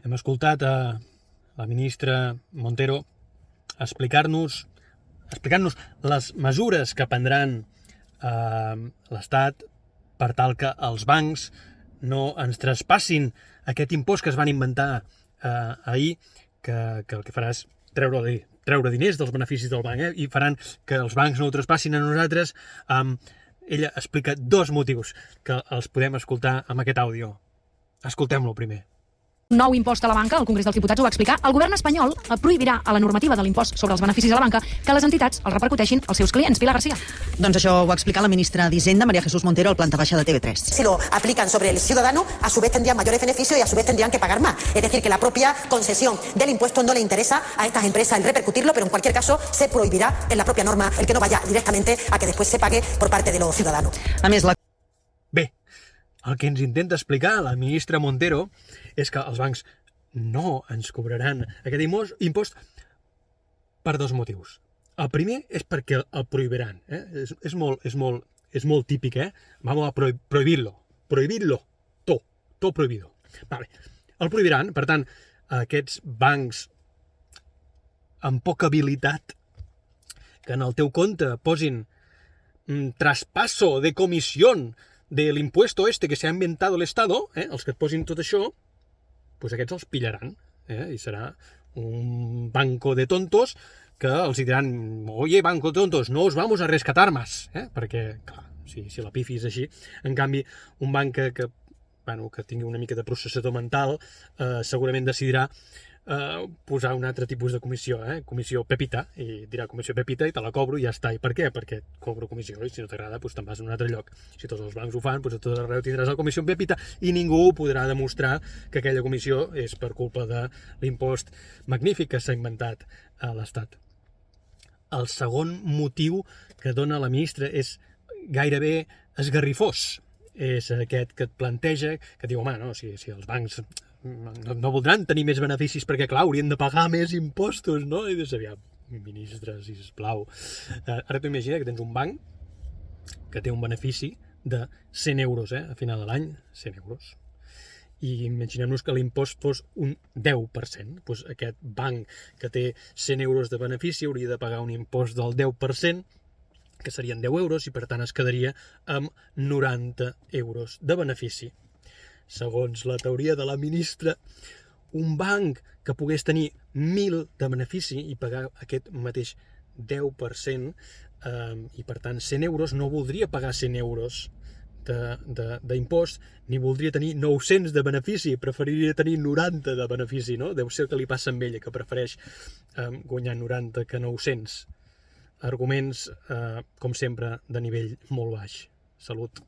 Hem escoltat a la ministra Montero explicar-nos les mesures que prendran l'Estat per tal que els bancs no ens traspassin aquest impost que es van inventar ahir, que el que farà és treure diners dels beneficis del banc, i faran que els bancs no ho traspassin a nosaltres. Ella explica dos motius que els podem escoltar amb aquest àudio. Escoltem-lo primer. Un nou impost a la banca, el Congrés dels Diputats ho va explicar, el govern espanyol prohibirà a la normativa de l'impost sobre els beneficis de la banca que les entitats els repercuteixin als seus clients. Pilar García. Doncs això ho ha explicat la ministra d'Hisenda, María Jesús Montero, al planta baixa de TV3. Si lo aplican sobre el ciudadano, a su vez tendrían mayores beneficios y a su vez tendrían que pagar más. Es decir, que la propia concesión del impuesto no le interesa a estas empresas el repercutirlo, pero en cualquier caso se prohibirá en la propia norma el que no vaya directamente a que después se pague por parte de los ciudadanos. A més, Bé, el que ens intenta explicar la ministra Montero és que els bancs no ens cobraran aquest impost per dos motius. El primer és perquè el prohibiran. És molt típic, Vamos a prohibirlo. Prohibirlo. Todo prohibido. Vale. El prohibiran, per tant, aquests bancs amb poca habilitat que en el teu compte posin traspaso de comisión del impuesto que se ha inventado el Estado, els que et posin tot això, doncs aquests els pillaran, i serà un banco de tontos que els diran: oye, banco de tontos, no os vamos a rescatar más, perquè, clar, si la pifi és així. En canvi, un banc que tingui una mica de processador mental segurament decidirà posar un altre tipus de comissió, comissió Pepita, i dirà comissió Pepita i te la cobro i ja està. I per què? Perquè et cobro comissió, i si no t'agrada doncs te'n vas a un altre lloc. Si tots els bancs ho fan, doncs a tot arreu tindràs la comissió Pepita i ningú podrà demostrar que aquella comissió és per culpa de l'impost magnífic que s'ha inventat a l'Estat. El segon motiu que dona la ministra és gairebé esgarrifós. És aquest que et planteja, que diu, home, no, si els bancs no voldran tenir més beneficis perquè, clar, haurien de pagar més impostos, no? I dius, aviam, ministre, sisplau. Ara t'ho imagina que tens un banc que té un benefici de 100 euros, a final de l'any, 100 euros. I imaginem-nos que l'impost fos un 10%. Doncs aquest banc que té 100 euros de benefici hauria de pagar un impost del 10%, que serien 10 euros, i per tant es quedaria amb 90 euros de benefici. Segons la teoria de la ministra, un banc que pogués tenir 1.000 de benefici i pagar aquest mateix 10%, i per tant 100 euros, no voldria pagar 100 euros d'impost, ni voldria tenir 900 de benefici, preferiria tenir 90 de benefici, no? Deu ser el que li passa amb ella, que prefereix guanyar 90 que 900. Arguments, com sempre, de nivell molt baix. Salut.